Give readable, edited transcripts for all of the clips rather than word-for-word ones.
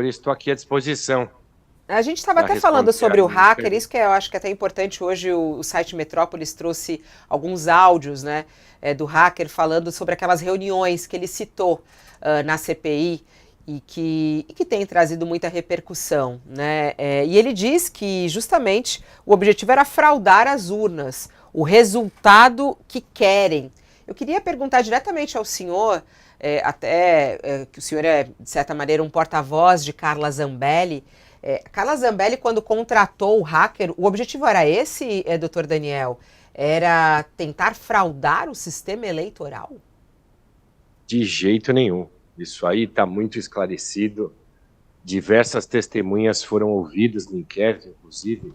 estou aqui à disposição A gente estava para até falando responder sobre o algumas hacker, isso perguntas. que eu acho que é até importante hoje, o site Metrópolis trouxe alguns áudios, né, do hacker falando sobre aquelas reuniões que ele citou na CPI e que tem trazido muita repercussão, né? E ele diz que justamente o objetivo era fraudar as urnas, o resultado que querem. Eu queria perguntar diretamente ao senhor, que o senhor é, de certa maneira, um porta-voz de Carla Zambelli. Carla Zambelli, quando contratou o hacker, o objetivo era esse, doutor Daniel? Era tentar fraudar o sistema eleitoral? De jeito nenhum. Isso aí está muito esclarecido. Diversas testemunhas foram ouvidas no inquérito, inclusive,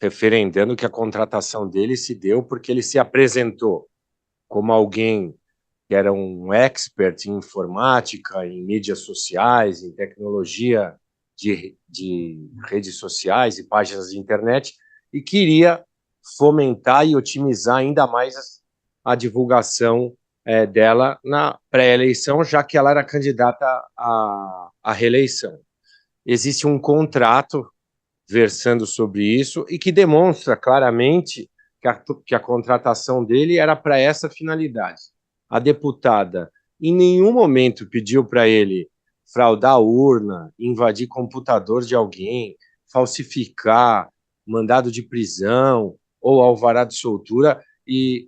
referendando que a contratação dele se deu porque ele se apresentou como alguém que era um expert em informática, em mídias sociais, em tecnologia de redes sociais e páginas de internet, e queria fomentar e otimizar ainda mais a divulgação dela na pré-eleição, já que ela era candidata à reeleição. Existe um contrato versando sobre isso e que demonstra claramente que a contratação dele era para essa finalidade. A deputada em nenhum momento pediu para ele fraudar a urna, invadir computador de alguém, falsificar mandado de prisão ou alvará de soltura. E,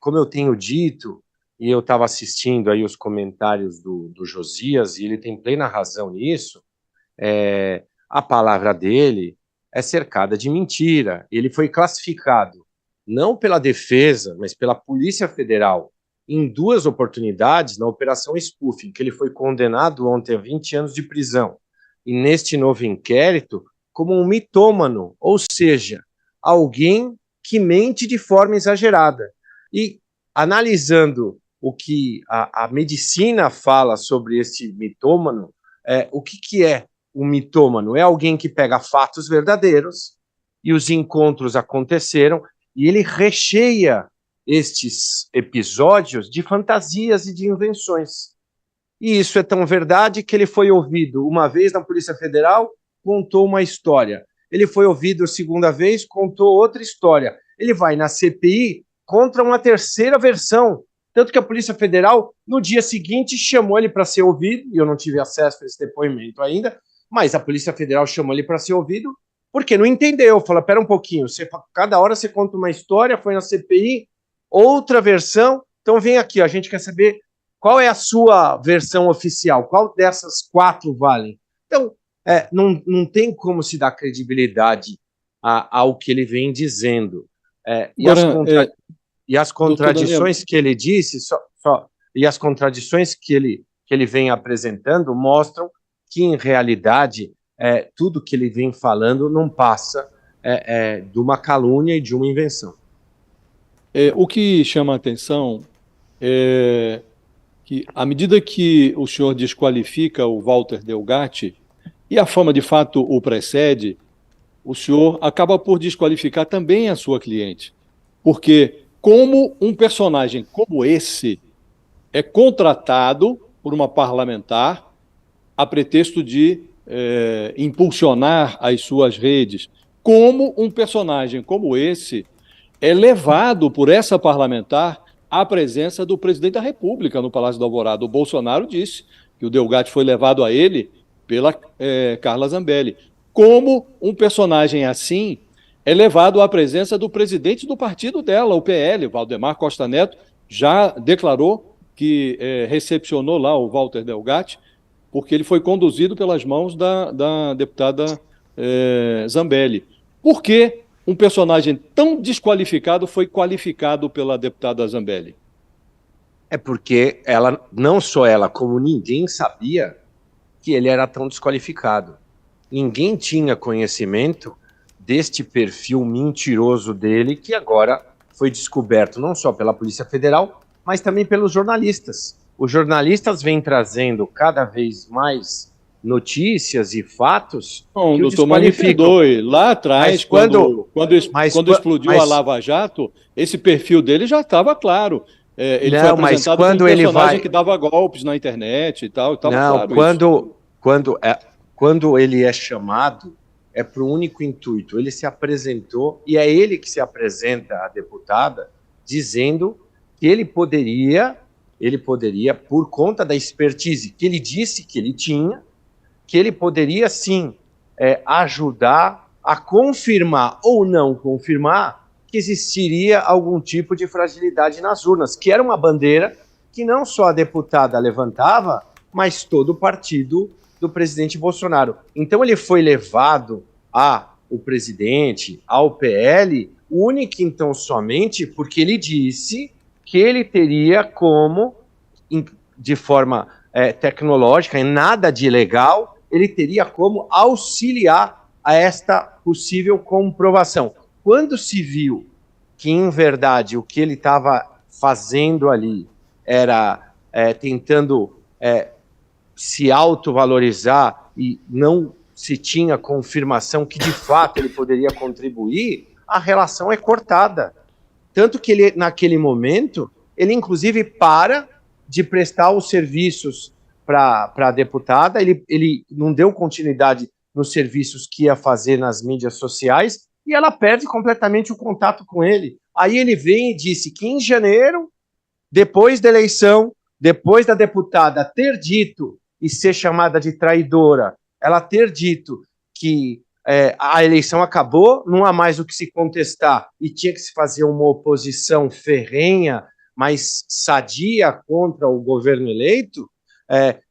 como eu tenho dito, e eu estava assistindo aí os comentários do Josias, e ele tem plena razão nisso, a palavra dele é cercada de mentira. Ele foi classificado não pela defesa, mas pela Polícia Federal em duas oportunidades na Operação Spoofing, que ele foi condenado ontem a 20 anos de prisão. E neste novo inquérito, como um mitômano, ou seja, alguém que mente de forma exagerada. E analisando o que a medicina fala sobre esse mitômano, o que é um mitômano? É alguém que pega fatos verdadeiros e os encontros aconteceram e ele recheia estes episódios de fantasias e de invenções. E isso é tão verdade que ele foi ouvido uma vez na Polícia Federal, contou uma história. Ele foi ouvido a segunda vez, contou outra história. Ele vai na CPI, contra uma terceira versão. Tanto que a Polícia Federal, no dia seguinte, chamou ele para ser ouvido, e eu não tive acesso a esse depoimento ainda, mas a Polícia Federal chamou ele para ser ouvido, porque não entendeu. Fala, pera um pouquinho, cada hora você conta uma história, foi na CPI, outra versão, então vem aqui, a gente quer saber qual é a sua versão oficial, qual dessas 4 valem. Então, não tem como se dar credibilidade ao que ele vem dizendo. Agora, E as contradições que ele disse, e as contradições que ele vem apresentando mostram que, em realidade, tudo que ele vem falando não passa de uma calúnia e de uma invenção. O que chama a atenção é que, à medida que o senhor desqualifica o Walter Delgatti, e a fama de fato o precede, o senhor acaba por desqualificar também a sua cliente. Porque como um personagem como esse é contratado por uma parlamentar a pretexto de impulsionar as suas redes, como um personagem como esse é levado por essa parlamentar à presença do presidente da República no Palácio da Alvorada. O Bolsonaro disse que o Delgatti foi levado a ele pela Carla Zambelli. Como um personagem assim é levado à presença do presidente do partido dela, o PL, Valdemar Costa Neto, já declarou que recepcionou lá o Walter Delgatti, porque ele foi conduzido pelas mãos da deputada Zambelli. Por que um personagem tão desqualificado foi qualificado pela deputada Zambelli? É porque ela, não só ela, como ninguém sabia que ele era tão desqualificado. Ninguém tinha conhecimento deste perfil mentiroso dele, que agora foi descoberto não só pela Polícia Federal, mas também pelos jornalistas. Os jornalistas vêm trazendo cada vez mais notícias e fatos que o doutor, mas me perdoe, lá atrás, quando explodiu a Lava Jato, esse perfil dele já estava claro. Ele foi apresentado como um personagem que dava golpes na internet e tal. Não, claro, quando ele é chamado, é para o único intuito. Ele se apresentou, e é ele que se apresenta à deputada, dizendo que ele poderia, por conta da expertise que ele disse que ele tinha, que ele poderia, sim, ajudar a confirmar ou não confirmar que existiria algum tipo de fragilidade nas urnas, que era uma bandeira que não só a deputada levantava, mas todo o partido do presidente Bolsonaro. Então ele foi levado ao presidente, ao PL, única então somente porque ele disse que ele teria como, de forma tecnológica, em nada de ilegal, ele teria como auxiliar a esta possível comprovação. Quando se viu que, em verdade, o que ele estava fazendo ali era tentando se autovalorizar e não se tinha confirmação que, de fato, ele poderia contribuir, a relação é cortada. Tanto que ele, naquele momento, ele, inclusive, para de prestar os serviços para a deputada, ele não deu continuidade nos serviços que ia fazer nas mídias sociais, e ela perde completamente o contato com ele. Aí ele vem e disse que em janeiro, depois da eleição, depois da deputada ter dito e ser chamada de traidora, ela ter dito que a eleição acabou, não há mais o que se contestar e tinha que se fazer uma oposição ferrenha, mas sadia contra o governo eleito,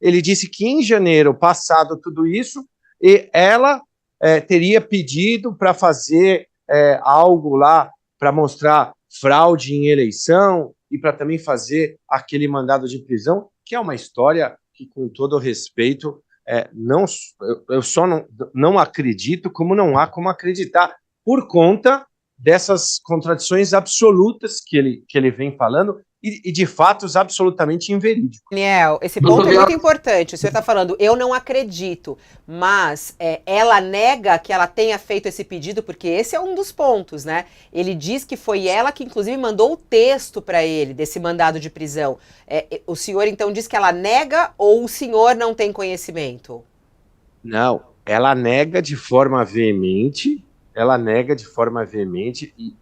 ele disse que em janeiro, passado tudo isso, ela teria pedido para fazer algo lá para mostrar fraude em eleição e para também fazer aquele mandado de prisão, que é uma história que, com todo respeito, eu só não acredito, como não há como acreditar, por conta dessas contradições absolutas que ele vem falando e de fatos absolutamente inverídicos. Daniel, esse ponto é muito importante. O senhor está falando, eu não acredito, mas ela nega que ela tenha feito esse pedido, porque esse é um dos pontos, né? Ele diz que foi ela que, inclusive, mandou o texto para ele desse mandado de prisão. O senhor, então, diz que ela nega ou o senhor não tem conhecimento? Não, ela nega de forma veemente, e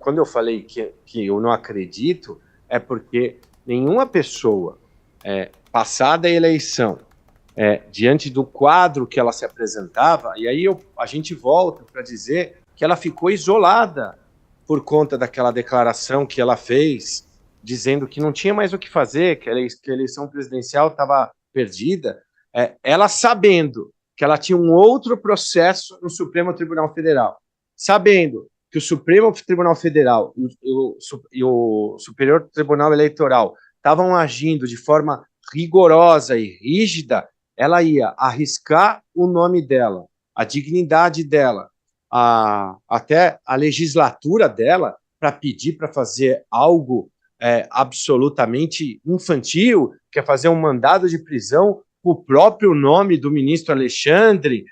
quando eu falei que eu não acredito, é porque nenhuma pessoa, passada a eleição, diante do quadro que ela se apresentava, e aí a gente volta para dizer que ela ficou isolada por conta daquela declaração que ela fez, dizendo que não tinha mais o que fazer, que a eleição presidencial estava perdida, ela sabendo que ela tinha um outro processo no Supremo Tribunal Federal, sabendo que o Supremo Tribunal Federal e o Superior Tribunal Eleitoral estavam agindo de forma rigorosa e rígida, ela ia arriscar o nome dela, a dignidade dela, até a legislatura dela, para pedir para fazer algo absolutamente infantil, que é fazer um mandado de prisão com o próprio nome do ministro Alexandre,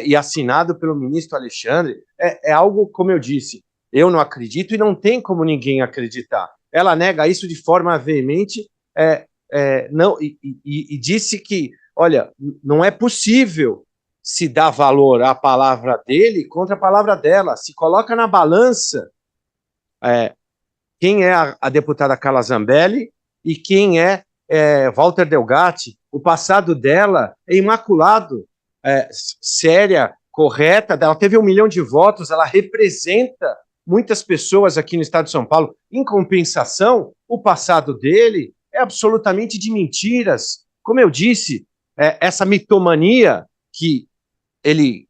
e assinado pelo ministro Alexandre, é algo, como eu disse, eu não acredito e não tem como ninguém acreditar. Ela nega isso de forma veemente, e disse que, olha, não é possível se dar valor à palavra dele contra a palavra dela. Se coloca na balança quem é a deputada Carla Zambelli e quem é Walter Delgatti. O passado dela é imaculado, séria, correta, ela teve 1 milhão de votos, ela representa muitas pessoas aqui no estado de São Paulo. Em compensação, o passado dele é absolutamente de mentiras. Como eu disse, essa mitomania, que ele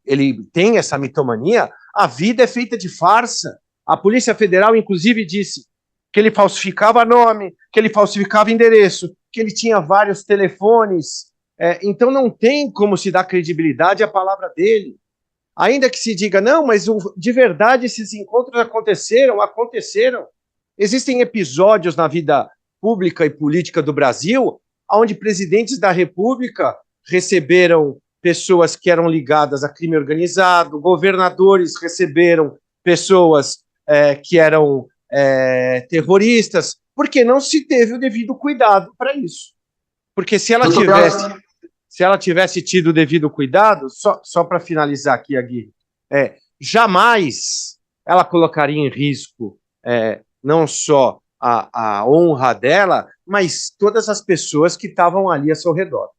tem essa mitomania, a vida é feita de farsa. A Polícia Federal, inclusive, disse que ele falsificava nome, que ele falsificava endereço, que ele tinha vários telefones. Então não tem como se dar credibilidade à palavra dele. Ainda que se diga, não, mas de verdade esses encontros aconteceram. Existem episódios na vida pública e política do Brasil onde presidentes da República receberam pessoas que eram ligadas a crime organizado, governadores receberam pessoas que eram terroristas, porque não se teve o devido cuidado para isso. Porque se ela se ela tivesse tido o devido cuidado, só para finalizar aqui, Agui, jamais ela colocaria em risco não só a honra dela, mas todas as pessoas que estavam ali a seu redor.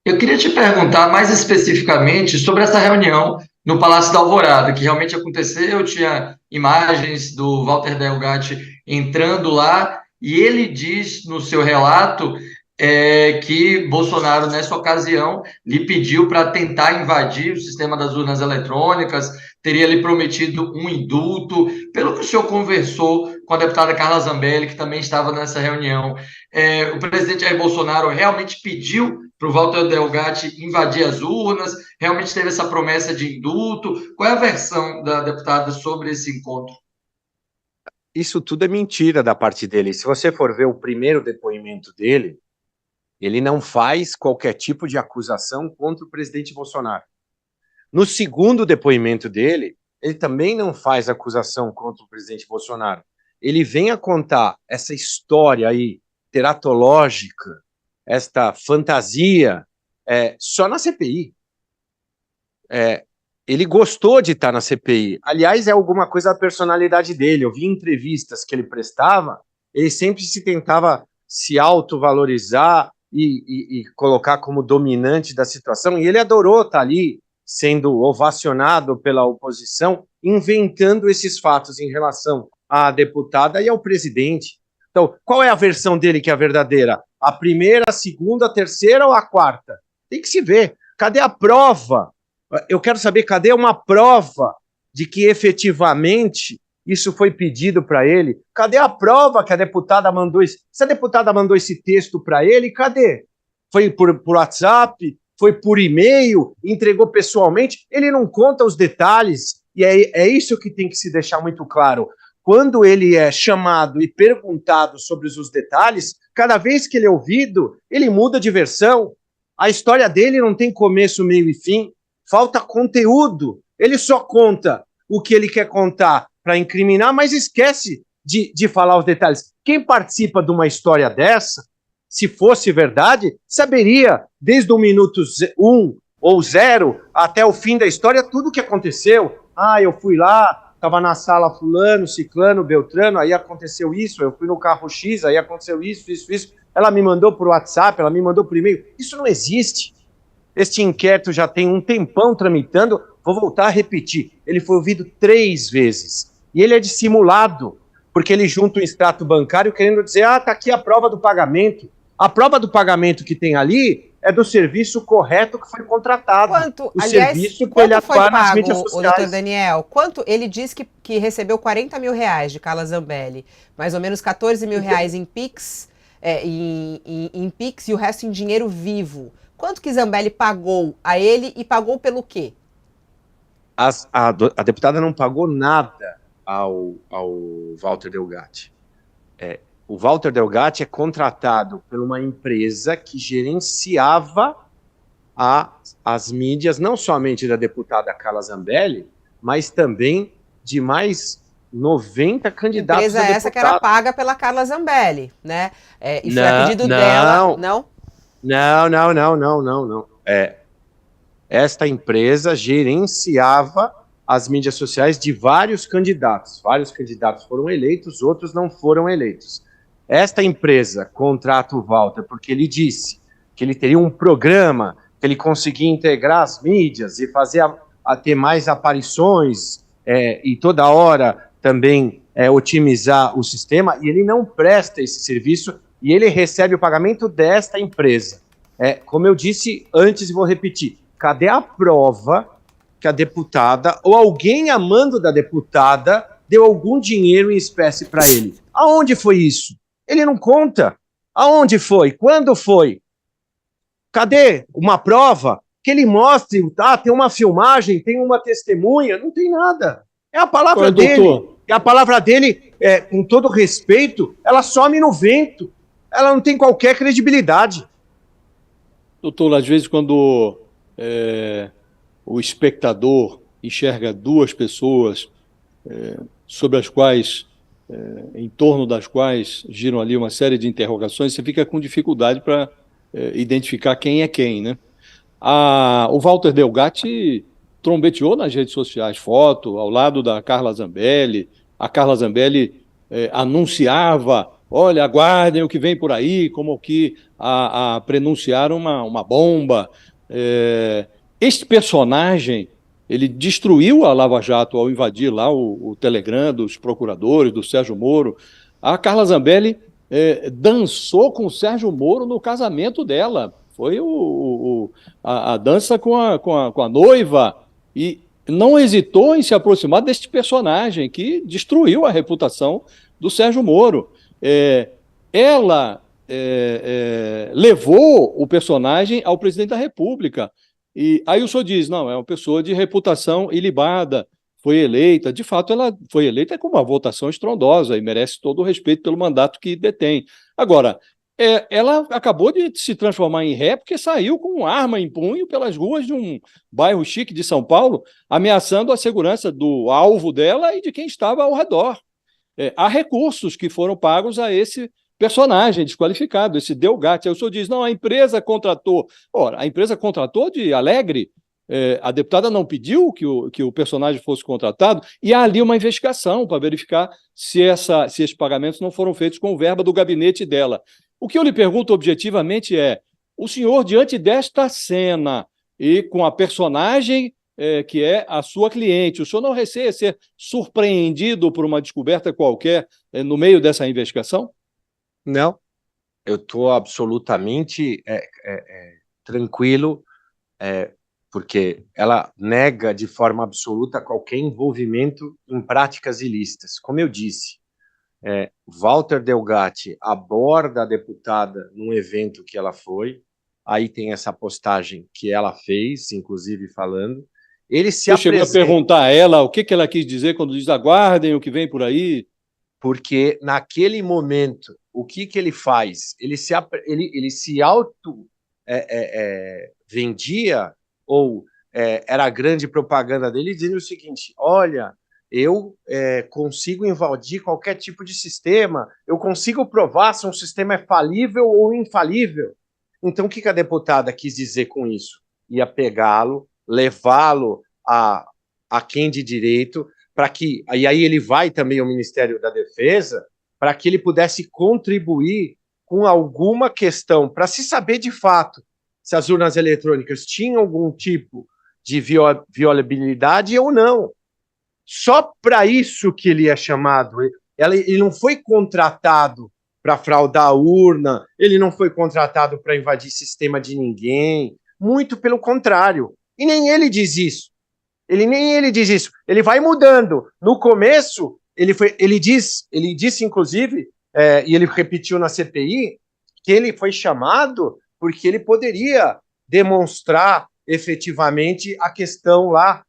Eu queria te perguntar mais especificamente sobre essa reunião no Palácio da Alvorada, que realmente aconteceu. Tinha imagens do Walter Delgatti entrando lá, e ele diz no seu relato que Bolsonaro, nessa ocasião, lhe pediu para tentar invadir o sistema das urnas eletrônicas, teria lhe prometido um indulto. Pelo que o senhor conversou com a deputada Carla Zambelli, que também estava nessa reunião, o presidente Jair Bolsonaro realmente pediu para o Walter Delgatti invadir as urnas, realmente teve essa promessa de indulto? Qual é a versão da deputada sobre esse encontro? Isso tudo é mentira da parte dele. Se você for ver o primeiro depoimento dele, ele não faz qualquer tipo de acusação contra o presidente Bolsonaro. No segundo depoimento dele, ele também não faz acusação contra o presidente Bolsonaro. Ele vem a contar essa história aí, teratológica, esta fantasia, só na CPI. Ele gostou de estar na CPI. Aliás, é alguma coisa da personalidade dele. Eu vi entrevistas que ele prestava, ele sempre se tentava se autovalorizar e colocar como dominante da situação, e ele adorou estar ali, sendo ovacionado pela oposição, inventando esses fatos em relação à deputada e ao presidente. Então, qual é a versão dele que é a verdadeira? A primeira, a segunda, a terceira ou a quarta? Tem que se ver. Cadê a prova? Eu quero saber, cadê uma prova de que efetivamente isso foi pedido para ele? Cadê a prova que a deputada mandou isso? Se a deputada mandou esse texto para ele, cadê? Foi por WhatsApp? Foi por e-mail? Entregou pessoalmente? Ele não conta os detalhes, e é isso que tem que se deixar muito claro. Quando ele é chamado e perguntado sobre os detalhes, cada vez que ele é ouvido, ele muda de versão. A história dele não tem começo, meio e fim. Falta conteúdo. Ele só conta o que ele quer contar para incriminar, mas esquece de falar os detalhes. Quem participa de uma história dessa, se fosse verdade, saberia, desde o minuto 1 ou 0 até o fim da história, tudo o que aconteceu. Eu fui lá, estava na sala fulano, ciclano, beltrano, aí aconteceu isso, eu fui no carro X, aí aconteceu isso. Ela me mandou por WhatsApp, ela me mandou por e-mail. Isso não existe. Este inquérito já tem um tempão tramitando. Vou voltar a repetir. Ele foi ouvido 3 vezes. E ele é dissimulado, porque ele junta um extrato bancário querendo dizer, tá aqui a prova do pagamento. A prova do pagamento que tem ali é do serviço correto que foi contratado. Serviço que ele atuar nas mídias sociais. Doutor Daniel, quanto ele disse que recebeu R$40 mil de Carla Zambelli, mais ou menos R$14 mil em Pix, em Pix e o resto em dinheiro vivo. Quanto que Zambelli pagou a ele e pagou pelo quê? A deputada não pagou nada ao Walter Delgatti. O Walter Delgatti é contratado por uma empresa que gerenciava as mídias, não somente da deputada Carla Zambelli, mas também de mais 90 candidatos a deputada. Empresa essa que era paga pela Carla Zambelli, né? E foi a pedido dela, não? Não. Esta empresa gerenciava as mídias sociais de vários candidatos. Vários candidatos foram eleitos, outros não foram eleitos. Esta empresa contrata o Walter porque ele disse que ele teria um programa, que ele conseguia integrar as mídias e fazer ter mais aparições e toda hora também otimizar o sistema, e ele não presta esse serviço e ele recebe o pagamento desta empresa. Como eu disse antes e vou repetir, cadê a prova que a deputada ou alguém a mando da deputada deu algum dinheiro em espécie para ele? Aonde foi isso? Ele não conta. Aonde foi? Quando foi? Cadê uma prova que ele mostre? Tem uma filmagem, tem uma testemunha? Não tem nada. É a palavra dele. Doutor. E a palavra dele, com todo respeito, ela some no vento. Ela não tem qualquer credibilidade. Doutor, às vezes quando o espectador enxerga 2 pessoas sobre as quais, em torno das quais giram ali uma série de interrogações, você fica com dificuldade para identificar quem é quem, né? O Walter Delgatti trombeteou nas redes sociais foto ao lado da Carla Zambelli. A Carla Zambelli anunciava, olha, aguardem o que vem por aí, como que a prenunciar uma bomba. Este personagem, ele destruiu a Lava Jato ao invadir lá o Telegram dos procuradores, do Sérgio Moro. A Carla Zambelli dançou com o Sérgio Moro no casamento dela. Foi a dança com a noiva, e não hesitou em se aproximar deste personagem que destruiu a reputação do Sérgio Moro. Ela levou o personagem ao presidente da República. E aí o senhor diz, não, é uma pessoa de reputação ilibada, foi eleita, de fato ela foi eleita com uma votação estrondosa e merece todo o respeito pelo mandato que detém. Agora, ela acabou de se transformar em ré porque saiu com uma arma em punho pelas ruas de um bairro chique de São Paulo, ameaçando a segurança do alvo dela e de quem estava ao redor. Há recursos que foram pagos a esse personagem desqualificado, esse Delgatti. Aí o senhor diz, não, a empresa contratou. Ora, a empresa contratou de Alegre, a deputada não pediu que o personagem fosse contratado, e há ali uma investigação para verificar se esses pagamentos não foram feitos com verba do gabinete dela. O que eu lhe pergunto objetivamente é, o senhor, diante desta cena e com a personagem que é a sua cliente, o senhor não receia ser surpreendido por uma descoberta qualquer no meio dessa investigação? Não, eu estou absolutamente tranquilo, porque ela nega de forma absoluta qualquer envolvimento em práticas ilícitas. Como eu disse, Walter Delgatti aborda a deputada num evento que ela foi, aí tem essa postagem que ela fez, inclusive falando, ele se Você chegou a perguntar a ela o que ela quis dizer quando diz aguardem o que vem por aí? Porque naquele momento, o que ele faz? Ele se auto vendia, ou era a grande propaganda dele, dizendo o seguinte, olha, eu consigo invadir qualquer tipo de sistema, eu consigo provar se um sistema é falível ou infalível. Então, o que a deputada quis dizer com isso? Ia pegá-lo, levá-lo a quem de direito, para que, e aí ele vai também ao Ministério da Defesa, para que ele pudesse contribuir com alguma questão, para se saber de fato se as urnas eletrônicas tinham algum tipo de violabilidade ou não. Só para isso que ele é chamado. Ele não foi contratado para fraudar a urna, ele não foi contratado para invadir sistema de ninguém, muito pelo contrário. E nem ele diz isso. Ele diz isso. Ele vai mudando. No começo, ele disse, inclusive, e ele repetiu na CPI, que ele foi chamado porque ele poderia demonstrar efetivamente a questão lá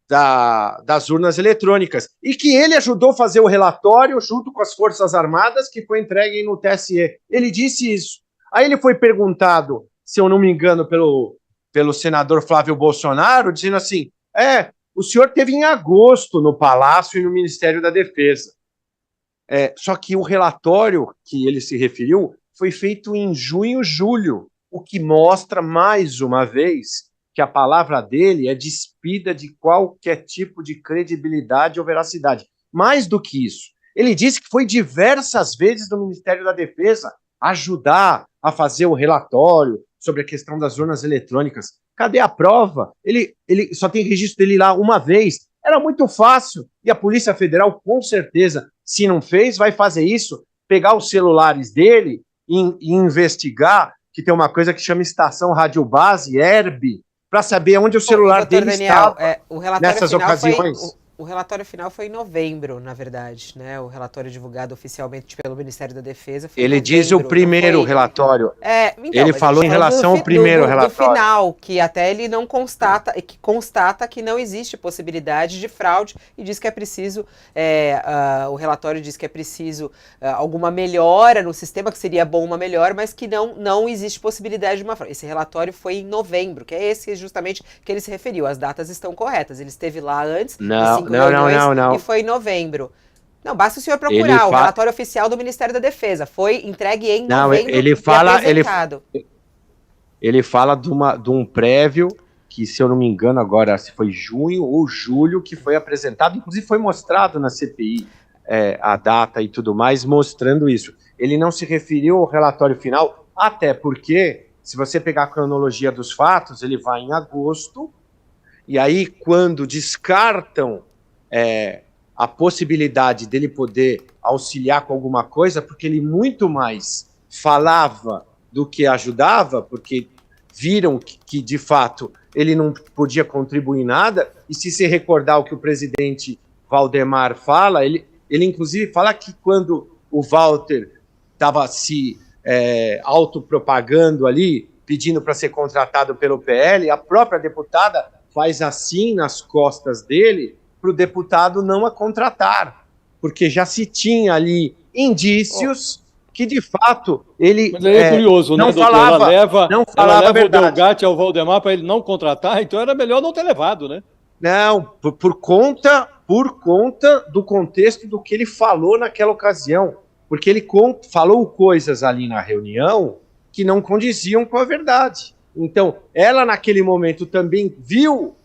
das urnas eletrônicas. E que ele ajudou a fazer o relatório junto com as Forças Armadas, que foi entregue no TSE. Ele disse isso. Aí ele foi perguntado, se eu não me engano, pelo senador Flávio Bolsonaro, dizendo assim, o senhor teve em agosto no Palácio e no Ministério da Defesa. Só que o relatório que ele se referiu foi feito em junho, julho, o que mostra, mais uma vez, que a palavra dele é despida de qualquer tipo de credibilidade ou veracidade. Mais do que isso, ele disse que foi diversas vezes no Ministério da Defesa ajudar a fazer o relatório sobre a questão das urnas eletrônicas. Cadê a prova? Ele só tem registro dele lá uma vez. Era muito fácil. E a Polícia Federal, com certeza, se não fez, vai fazer isso, pegar os celulares dele e investigar, que tem uma coisa que chama Estação Radiobase, ERB, para saber onde o celular dele estava nessas ocasiões. O relatório final foi em novembro, na verdade, né? O relatório divulgado oficialmente pelo Ministério da Defesa foi em novembro. Diz o primeiro relatório. Então, ele falou em relação ao primeiro relatório. Do final, que até ele não constata, que constata que não existe possibilidade de fraude e diz que é preciso, o relatório diz que é preciso alguma melhora no sistema, que seria bom uma melhora, mas que não existe possibilidade de uma fraude. Esse relatório foi em novembro, que é esse justamente que ele se referiu. As datas estão corretas. Ele esteve lá antes, Não. E foi em novembro. Não, basta o senhor procurar o relatório oficial do Ministério da Defesa. Foi entregue em novembro ele fala de um prévio que, se eu não me engano agora, se foi junho ou julho, que foi apresentado, inclusive foi mostrado na CPI a data e tudo mais, mostrando isso. Ele não se referiu ao relatório final, até porque, se você pegar a cronologia dos fatos, ele vai em agosto, e aí quando descartam a possibilidade dele poder auxiliar com alguma coisa, porque ele muito mais falava do que ajudava, porque viram que de fato, ele não podia contribuir em nada, e se se recordar o que o presidente Valdemar fala, ele inclusive fala que quando o Walter estava se autopropagando ali, pedindo para ser contratado pelo PL, a própria deputada faz assim nas costas dele, para o deputado não a contratar, porque já se tinha ali indícios que, de fato, ele Mas aí é curioso, não né, doutor? falava, ela leva o Delgatti ao Valdemar para ele não contratar, então era melhor não ter levado, né? Não, por conta do contexto do que ele falou naquela ocasião, porque ele falou coisas ali na reunião que não condiziam com a verdade. Então, ela naquele momento também viu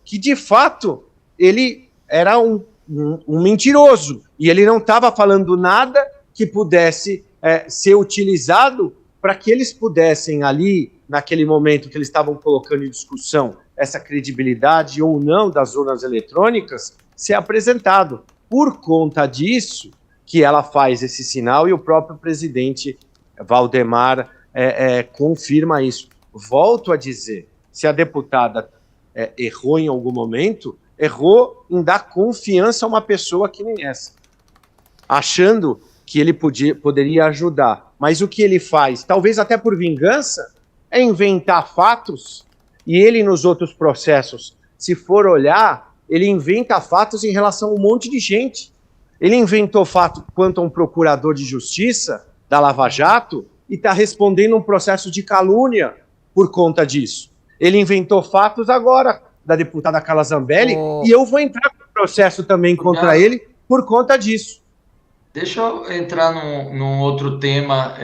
que, de fato, ele era um mentiroso, e ele não estava falando nada que pudesse ser utilizado para que eles pudessem ali, naquele momento que eles estavam colocando em discussão essa credibilidade ou não das urnas eletrônicas, ser apresentado. Por conta disso que ela faz esse sinal, e o próprio presidente Valdemar confirma isso. Volto a dizer, se a deputada errou em algum momento, errou em dar confiança a uma pessoa que nem essa, achando que ele poderia ajudar. Mas o que ele faz, talvez até por vingança, é inventar fatos, e ele nos outros processos, se for olhar, ele inventa fatos em relação a um monte de gente. Ele inventou fato quanto a um procurador de justiça da Lava Jato e está respondendo um processo de calúnia por conta disso. Ele inventou fatos agora da deputada Carla Zambelli, e eu vou entrar com o processo também contra ele por conta disso. Deixa eu entrar num outro tema,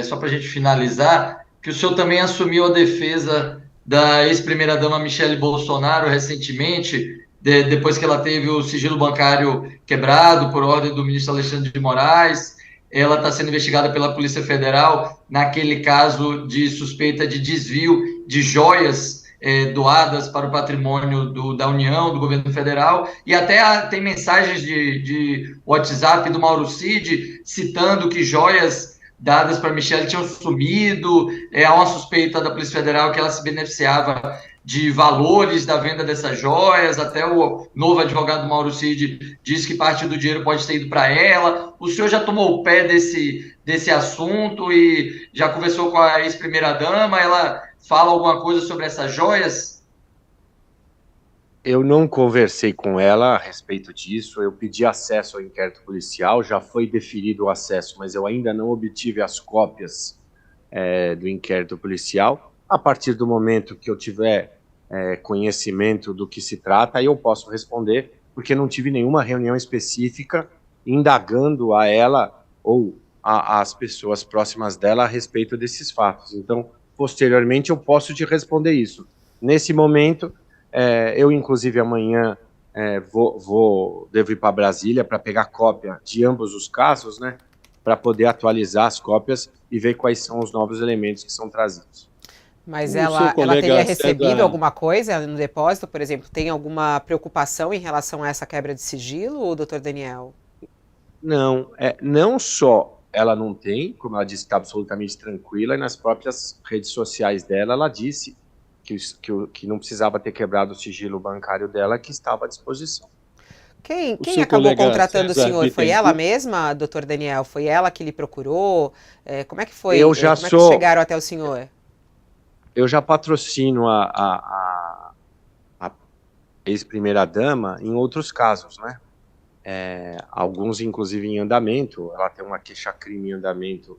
só para a gente finalizar, que o senhor também assumiu a defesa da ex-primeira-dama Michele Bolsonaro recentemente, depois que ela teve o sigilo bancário quebrado por ordem do ministro Alexandre de Moraes. Ela está sendo investigada pela Polícia Federal naquele caso de suspeita de desvio de joias doadas para o patrimônio da União, do governo federal, e até tem mensagens de WhatsApp do Mauro Cid citando que joias dadas para Michele tinham sumido. Há uma suspeita da Polícia Federal que ela se beneficiava de valores da venda dessas joias. Até o novo advogado Mauro Cid diz que parte do dinheiro pode ter ido para ela. O senhor já tomou o pé desse assunto e já conversou com a ex-primeira-dama? Ela fala alguma coisa sobre essas joias? Eu não conversei com ela a respeito disso. Eu pedi acesso ao inquérito policial, já foi deferido o acesso, mas eu ainda não obtive as cópias do inquérito policial. A partir do momento que eu tiver conhecimento do que se trata, aí eu posso responder, porque não tive nenhuma reunião específica indagando a ela ou às pessoas próximas dela a respeito desses fatos. Então, posteriormente, eu posso te responder isso. Nesse momento, eu, inclusive, amanhã devo ir para Brasília para pegar cópia de ambos os casos, né, para poder atualizar as cópias e ver quais são os novos elementos que são trazidos. Mas ela teria recebido alguma coisa no depósito, por exemplo? Tem alguma preocupação em relação a essa quebra de sigilo, doutor Daniel? Não, não só ela não tem, como ela disse que está absolutamente tranquila, e nas próprias redes sociais dela, ela disse que não precisava ter quebrado o sigilo bancário dela, que estava à disposição. Quem acabou contratando o senhor? Foi ela mesma, doutor Daniel? Foi ela que lhe procurou? Como é que foi? Como é que chegaram até o senhor? Eu já patrocino a ex-primeira-dama em outros casos, né? Alguns, inclusive, em andamento. Ela tem uma queixa-crime em andamento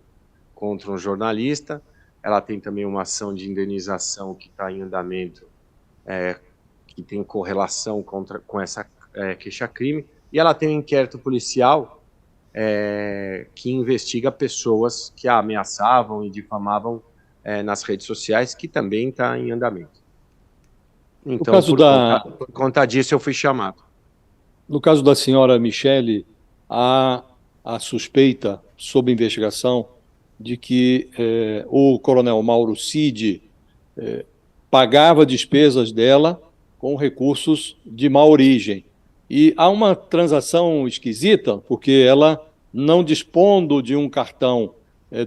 contra um jornalista. Ela tem também uma ação de indenização que está em andamento, que tem correlação com essa queixa-crime. e ela tem um inquérito policial que investiga pessoas que a ameaçavam e difamavam nas redes sociais, que também está em andamento. Então, por conta disso, eu fui chamado. No caso da senhora Michele, há a suspeita, sob investigação, de que o coronel Mauro Cid pagava despesas dela com recursos de má origem. E há uma transação esquisita, porque ela, não dispondo de um cartão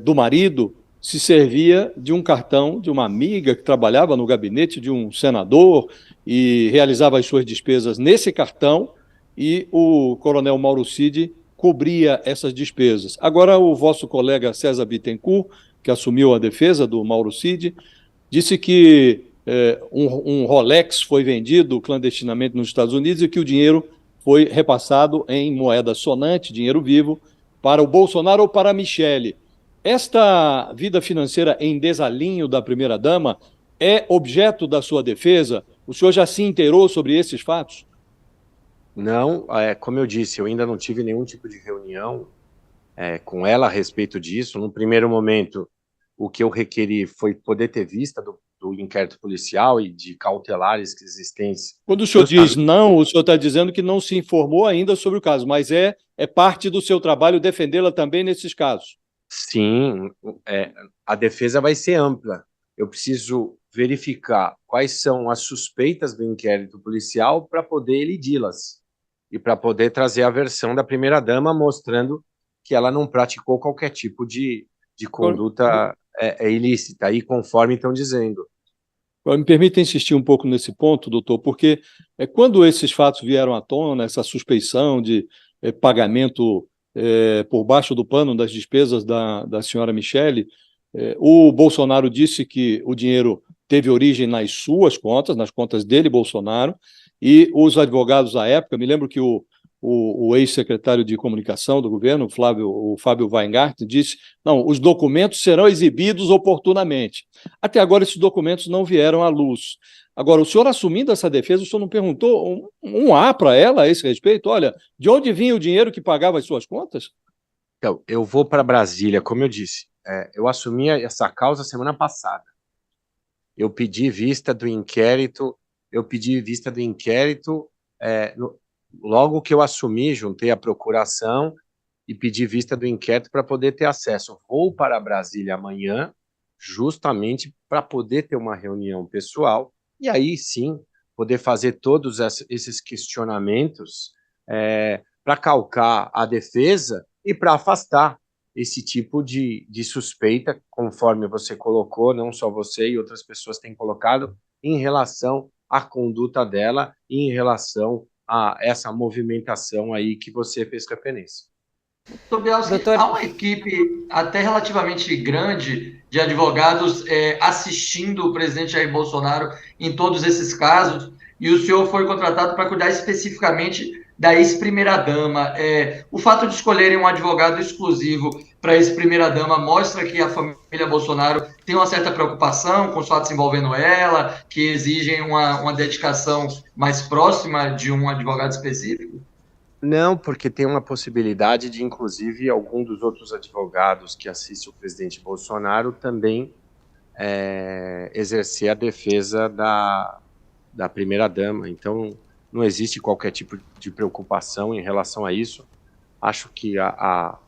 do marido, se servia de um cartão de uma amiga que trabalhava no gabinete de um senador e realizava as suas despesas nesse cartão, e o coronel Mauro Cid cobria essas despesas. Agora, o vosso colega César Bittencourt, que assumiu a defesa do Mauro Cid, disse que um Rolex foi vendido clandestinamente nos Estados Unidos e que o dinheiro foi repassado em moeda sonante, dinheiro vivo, para o Bolsonaro ou para a Michele. Esta vida financeira em desalinho da primeira-dama é objeto da sua defesa? O senhor já se inteirou sobre esses fatos? Não, como eu disse, eu ainda não tive nenhum tipo de reunião com ela a respeito disso. No primeiro momento, o que eu requeri foi poder ter vista do inquérito policial e de cautelares existentes. Quando o senhor diz não, o senhor está dizendo que não se informou ainda sobre o caso, mas é parte do seu trabalho defendê-la também nesses casos. Sim, a defesa vai ser ampla. Eu preciso verificar quais são as suspeitas do inquérito policial para poder elidi-las e para poder trazer a versão da primeira-dama mostrando que ela não praticou qualquer tipo de conduta ilícita, aí conforme estão dizendo. Me permita insistir um pouco nesse ponto, doutor, porque quando esses fatos vieram à tona, essa suspeição de pagamento por baixo do pano das despesas da senhora Michele, o Bolsonaro disse que o dinheiro teve origem nas suas contas, nas contas dele, Bolsonaro, e os advogados à época, me lembro que o ex-secretário de comunicação do governo, o Fábio Weingarten, disse: não, os documentos serão exibidos oportunamente. Até agora esses documentos não vieram à luz. Agora, o senhor assumindo essa defesa, o senhor não perguntou um A para ela a esse respeito? Olha, de onde vinha o dinheiro que pagava as suas contas? Então, eu vou para Brasília, como eu disse, eu assumi essa causa semana passada. Eu pedi vista do inquérito, logo que eu assumi, juntei a procuração e pedi vista do inquérito para poder ter acesso. Vou para Brasília amanhã, justamente para poder ter uma reunião pessoal e aí sim poder fazer todos esses questionamentos para calcar a defesa e para afastar esse tipo de suspeita, conforme você colocou, não só você e outras pessoas têm colocado, em relação à conduta dela e em relação a essa movimentação aí que você fez referência. Doutor, há uma equipe até relativamente grande de advogados assistindo o presidente Jair Bolsonaro em todos esses casos, e o senhor foi contratado para cuidar especificamente da ex-primeira-dama. O fato de escolherem um advogado exclusivo para a ex-primeira-dama mostra que a família Bolsonaro tem uma certa preocupação com os fatos envolvendo ela, que exigem uma dedicação mais próxima de um advogado específico? Não, porque tem uma possibilidade de, inclusive, algum dos outros advogados que assistem o presidente Bolsonaro também exercer a defesa da primeira-dama. Então, não existe qualquer tipo de preocupação em relação a isso. Acho que a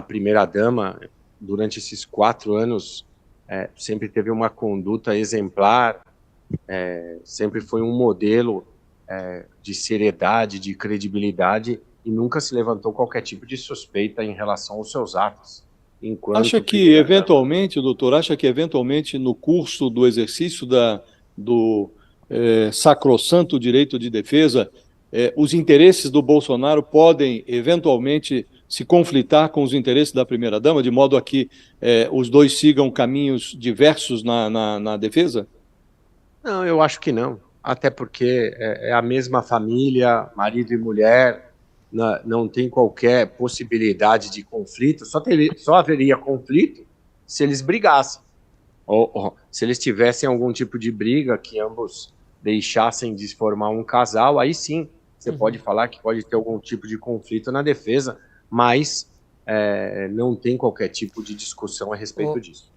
primeira-dama, durante esses 4 anos, sempre teve uma conduta exemplar, sempre foi um modelo de seriedade, de credibilidade, e nunca se levantou qualquer tipo de suspeita em relação aos seus atos. Acha que, eventualmente, doutor, no curso do exercício do sacrossanto direito de defesa, os interesses do Bolsonaro podem, eventualmente, se conflitar com os interesses da primeira-dama, de modo a que os dois sigam caminhos diversos na defesa? Não, eu acho que não. Até porque é a mesma família, marido e mulher, não tem qualquer possibilidade de conflito, só haveria conflito se eles brigassem, ou se eles tivessem algum tipo de briga que ambos deixassem de formar um casal, aí sim você pode falar que pode ter algum tipo de conflito na defesa, mas não tem qualquer tipo de discussão a respeito disso.